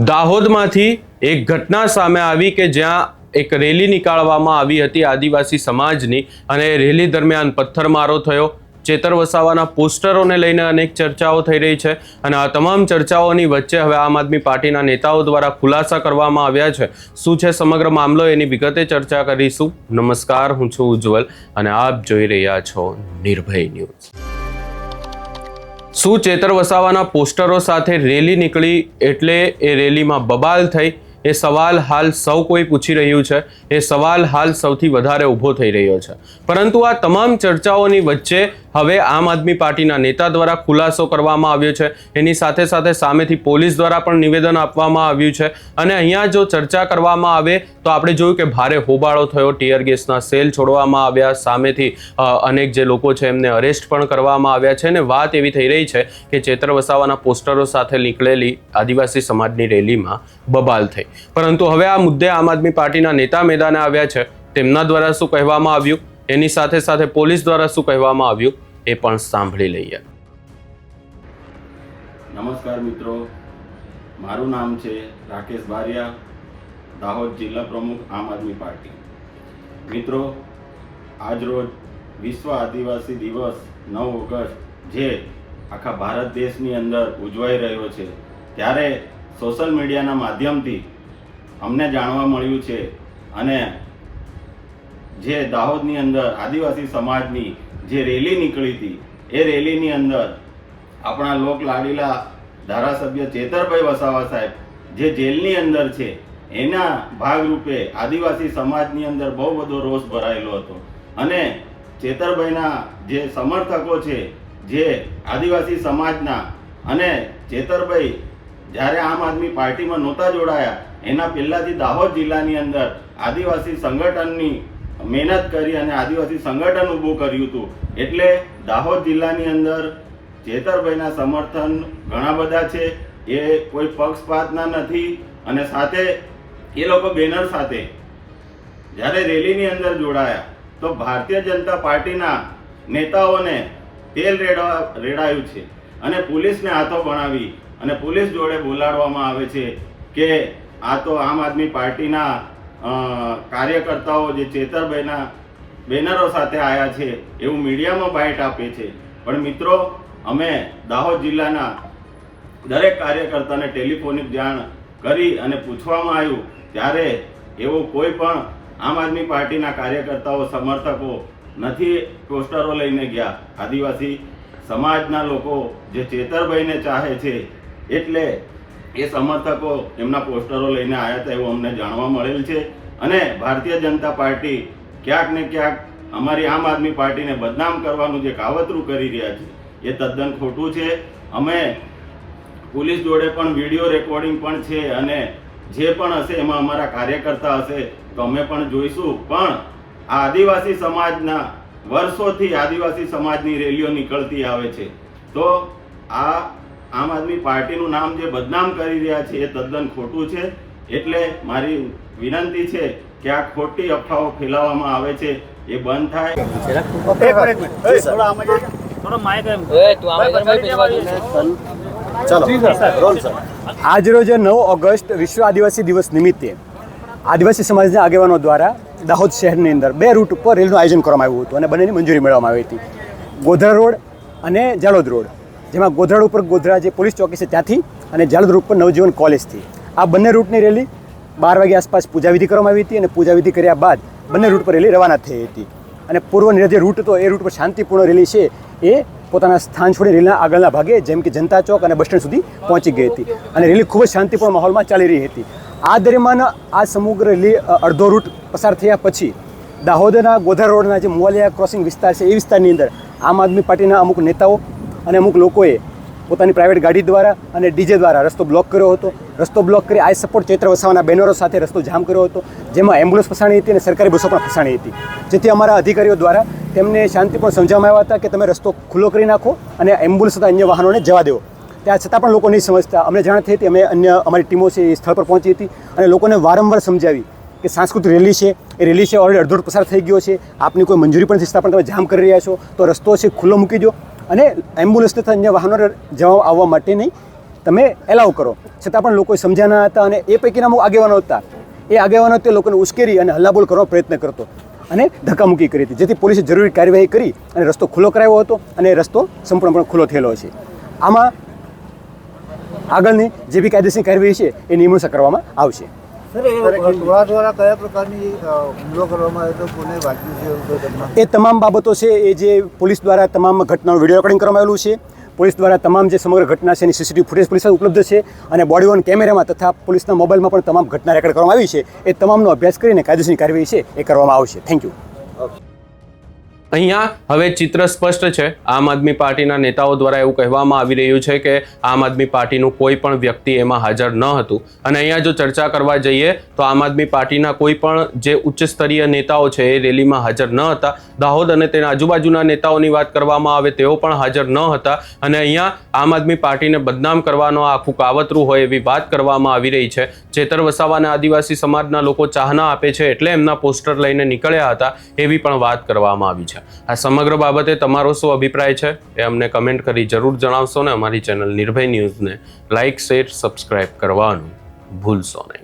દાહોદમાંથી એક ઘટના સામે આવી કે જ્યાં એક રેલી નીકાળવામાં આવી હતી આદિવાસી સમાજની અને રેલી દરમિયાન પથ્થરમારો થયો। ચેતર વસાવાના પોસ્ટરોને લઈને અનેક ચર્ચાઓ થઈ રહી છે અને આ તમામ ચર્ચાઓની વચ્ચે હવે આમ આદમી પાર્ટીના નેતાઓ દ્વારા ખુલાસા કરવામાં આવ્યા છે। શું છે સમગ્ર મામલો એની વિગતે ચર્ચા કરીશું। નમસ્કાર, હું છું ઉજ્જવલ અને આપ જોઈ રહ્યા છો નિર્ભય ન્યૂઝ। શું ચેતર વસાવાના પોસ્ટરો સાથે રેલી નીકળી એટલે એ રેલીમાં બબાલ થઈ? એ સવાલ હાલ સૌ કોઈ પૂછી રહ્યું છે। એ સવાલ હાલ સૌથી વધારે ઊભો થઈ રહ્યો છે। પરંતુ આ તમામ ચર્ચાઓની વચ્ચે હવે આમ આદમી પાર્ટીના નેતા દ્વારા ખુલાસો કરવામાં આવ્યો છે। એની સાથે સાથે સામેથી પોલીસ દ્વારા પણ નિવેદન આપવામાં આવ્યું છે અને અહીંયા જો ચર્ચા કરવામાં આવે તો આપણે જોયું કે ભારે હોબાળો થયો, ટીયર ગેસના સેલ છોડવામાં આવ્યા, સામેથી અનેક જે લોકો છે એમને અરેસ્ટ પણ કરવામાં આવ્યા છે અને વાત એવી થઈ રહી છે કે ચેતર વસાવાના પોસ્ટરો સાથે નીકળેલી આદિવાસી સમાજની રેલીમાં બબાલ થઈ। પરંતુ હવે આ મુદ્દે આમ આદમી પાર્ટીના નેતા મેદાને આવ્યા છે। તેમના દ્વારા શું કહેવામાં આવ્યું, એની સાથે સાથે પોલીસ દ્વારા શું કહેવામાં આવ્યું એ પણ સાંભળી લઈએ। નમસ્કાર મિત્રો, મારું નામ છે રાકેશ બારિયા, દાહોદ જિલ્લા પ્રમુખ આમ આદમી પાર્ટી। મિત્રો, આજરોજ વિશ્વ આદિવાસી દિવસ 9 ઓગસ્ટ જે આખા ભારત દેશની અંદર ઉજવાઈ રહ્યો છે, ત્યારે સોશિયલ મીડિયાના માધ્યમથી અમને જાણવા મળ્યું છે અને જે દાહોદની અંદર આદિવાસી સમાજની જે રેલી નીકળી હતી એ રેલીની અંદર આપણા લોક લાડીલા ધારાસભ્ય ચેતરભાઈ વસાવા સાહેબ જે જેલની અંદર છે એના ભાગરૂપે આદિવાસી સમાજની અંદર બહુ બધો રોષ ભરાયેલો હતો અને ચેતરભાઈના જે સમર્થકો છે જે આદિવાસી સમાજના અને ચેતરભાઈ જ્યારે આમ આદમી પાર્ટીમાં નહોતા જોડાયા એના પહેલાંથી દાહોદ જિલ્લાની અંદર આદિવાસી સંગઠનની મહેનત કરી અને આદિવાસી સંગઠન ઊભું કર્યું હતું। એટલે દાહોદ જિલ્લાની અંદર ચેતરભાઈના સમર્થન ઘણા બધા છે, એ કોઈ પક્ષપાતના નથી અને સાથે એ લોકો બેનર સાથે જ્યારે રેલીની અંદર જોડાયા તો ભારતીય જનતા પાર્ટીના નેતાઓને તેલ રેડાયું છે અને પોલીસને હાથો બનાવી અને પોલીસ જોડે બોલાડવામાં આવે છે કે આ તો આમ આદમી પાર્ટીના કાર્યકર્તાઓ જે ચેતરભાઈના બેનરો સાથે આવ્યા છે એવું મીડિયામાં બાઇટ આપે છે। પણ મિત્રો, અમે દાહોદ જિલ્લાના દરેક કાર્યકર્તાને ટેલિફોનિક જાણ કરી અને પૂછવામાં આવ્યું ત્યારે એવું કોઈ પણ આમ આદમી પાર્ટીના કાર્યકર્તાઓ સમર્થકો નથી પોસ્ટરો લઈને ગયા। આદિવાસી સમાજના લોકો જે ચેતરભાઈને ચાહે છે એટલે એ સમર્થકો એમના પોસ્ટરો લઈને આવ્યા હતા એવું અમને જાણવા મળેલ છે અને ભારતીય જનતા પાર્ટી ક્યાંક ને ક્યાંક અમારી આમ આદમી પાર્ટીને બદનામ કરવાનું જે કાવતરું કરી રહ્યા છે એ તદ્દન ખોટું છે। અમે પોલીસ જોડે પણ વિડીયો રેકોર્ડિંગ પણ છે અને જે પણ હશે એમાં અમારા કાર્યકર્તા હશે તો અમે પણ જોઈશું। પણ આ આદિવાસી સમાજના વર્ષોથી આદિવાસી સમાજની રેલીઓ નીકળતી આવે છે તો આ આમ આદમી પાર્ટીનું નામ જે બદનામ કરી રહ્યા છે એ તદ્દન ખોટું છે। એટલે મારી વિનંતી છે કે આ ખોટી અફવાઓ ફેલાવવામાં આવે છે એ બંધ થાય। આજરોજ 9 ઓગસ્ટ વિશ્વ આદિવાસી દિવસ નિમિત્તે આદિવાસી સમાજના આગેવાનો દ્વારા દાહોદ શહેરની અંદર 2 રૂટ ઉપર રેલીનું આયોજન કરવામાં આવ્યું હતું અને બંનેની મંજૂરી મેળવવામાં આવી હતી। ગોધરા રોડ અને જાલોદ રોડ, જેમાં ગોધરા રોડ ઉપર ગોધરા જે પોલીસ ચોકી છે ત્યાંથી અને જાલોદ રોડ ઉપર નવજીવન કોલેજથી આ બંને રૂટની રેલી 12 વાગ્યા આસપાસ પૂજાવિધિ કરવામાં આવી હતી અને પૂજાવિધિ કર્યા બાદ બંને રૂટ પર રેલી રવાના થઈ હતી અને પૂર્વ નિર્ધારિત રૂટ હતો એ રૂટ પર શાંતિપૂર્ણ રેલી છે એ પોતાના સ્થાન છોડી રેલીના આગળના ભાગે જેમ કે જનતા ચોક અને બસ સ્ટેન્ડ સુધી પહોંચી ગઈ હતી અને રેલી ખૂબ જ શાંતિપૂર્ણ માહોલમાં ચાલી રહી હતી। આ દરમિયાન આ સમગ્ર રેલી અડધો રૂટ પસાર થયા પછી દાહોદના ગોધરા રોડના જે મોલિયા ક્રોસિંગ વિસ્તાર છે એ વિસ્તારની અંદર આમ આદમી પાર્ટીના અમુક નેતાઓ અને અમુક લોકોએ પોતાની પ્રાઇવેટ ગાડી દ્વારા અને ડીજે દ્વારા રસ્તો બ્લોક કર્યો હતો। રસ્તો બ્લોક કરી આઈ સપોર્ટ ચેતર વસાવાના બેનરો સાથે રસ્તો જામ કર્યો હતો, જેમાં એમ્બ્યુલન્સ ફસાણી હતી અને સરકારી બસો પણ ફસાણી હતી, જેથી અમારા અધિકારીઓ દ્વારા તેમને શાંતિપૂર્ણ સમજાવવામાં આવ્યા હતા કે તમે રસ્તો ખુલ્લો કરી નાખો અને એમ્બ્યુલન્સ તથા અન્ય વાહનોને જવા દેવો। ત્યાં છતાં પણ લોકો નહીં સમજતા અમને જાણ થઈ હતી। અમે અન્ય અમારી ટીમો છે એ સ્થળ પર પહોંચી હતી અને લોકોને વારંવાર સમજાવી કે સાંસ્કૃતિક રેલી છે એ રેલી છે ઓલરેડી અડધો પસાર થઈ ગયો છે, આપની કોઈ મંજૂરી પણ છતાં પણ તમે જામ કરી રહ્યા છો તો રસ્તો છે ખુલ્લો મૂકી દો અને એમ્બ્યુલન્સ તથા અન્ય વાહનો જવા આવવા માટે નહીં તમે એલાવ કરો. છતાં પણ લોકો સમજ્યા ન હતા અને એ પૈકીના અમુક આગેવાનો હતા. એ આગેવાનો તે લોકોને ઉશ્કેરી અને હલ્લાબોલ કરવાનો પ્રયત્ન કરતો અને ધક્કામુક્કી કરી હતી, જેથી પોલીસે જરૂરી કાર્યવાહી કરી અને રસ્તો ખુલ્લો કરાવ્યો હતો અને એ રસ્તો સંપૂર્ણપણે ખુલ્લો થયેલો છે. આમાં આગળની જે બી કાયદેસરની કાર્યવાહી છે એ નિયમોસર કરવામાં આવશે. ટોળા દ્વારા કયા પ્રકારની હુમલો કરવામાં આવ્યો હતો, કોને વાંચ્યું છે, એ તમામ બાબતો છે એ જે પોલીસ દ્વારા તમામ ઘટનાનું વિડીયો રેકોર્ડિંગ કરવામાં આવેલું છે. પોલીસ દ્વારા તમામ જે સમગ્ર ઘટના છે એની સીસીટીવી ફૂટેજ પોલીસ પાસે ઉપલબ્ધ છે અને બોડી ઓન કેમેરામાં તથા પોલીસના મોબાઈલમાં પણ તમામ ઘટના રેકોર્ડ કરવામાં આવી છે. એ તમામનો અભ્યાસ કરીને કાયદેસરની કાર્યવાહી છે એ કરવામાં આવશે. Thank you. અહીંયા હવે ચિત્ર સ્પષ્ટ છે. આમ આદમી પાર્ટીના નેતાઓ દ્વારા એવું કહેવામાં આવી રહ્યું છે કે આમ આદમી પાર્ટીનું કોઈ પણ વ્યક્તિ એમાં હાજર ન હતું. અને અહીંયા જો ચર્ચા કરવા જઈએ તો આમ આદમી પાર્ટીના કોઈ પણ જે ઉચ્ચ સ્તરીય નેતાઓ છે એ રેલીમાં હાજર ન હતા. દાહોદ અને તેના આજુબાજુના નેતાઓની વાત કરવામાં આવે તેઓ પણ હાજર ન હતા. અને અહીંયા આમ આદમી પાર્ટીને બદનામ કરવાનો આખું કાવતરું હોય એવી વાત કરવામાં આવી રહી છે. ચેતર વસાવાના આદિવાસી સમાજના લોકો ચાહના આપે છે એટલે એમના પોસ્ટર લઈને નીકળ્યા હતા એવી પણ વાત કરવામાં આવી છે. આ સમગ્ર બાબતે તમારો શું અભિપ્રાય છે એ અમને કમેન્ટ કરી જરૂર જણાવશો ને અમારી ચેનલ નિર્ભય ન્યૂઝને લાઇક, શેર, સબસ્ક્રાઇબ કરવાનું ભૂલશો નહીં.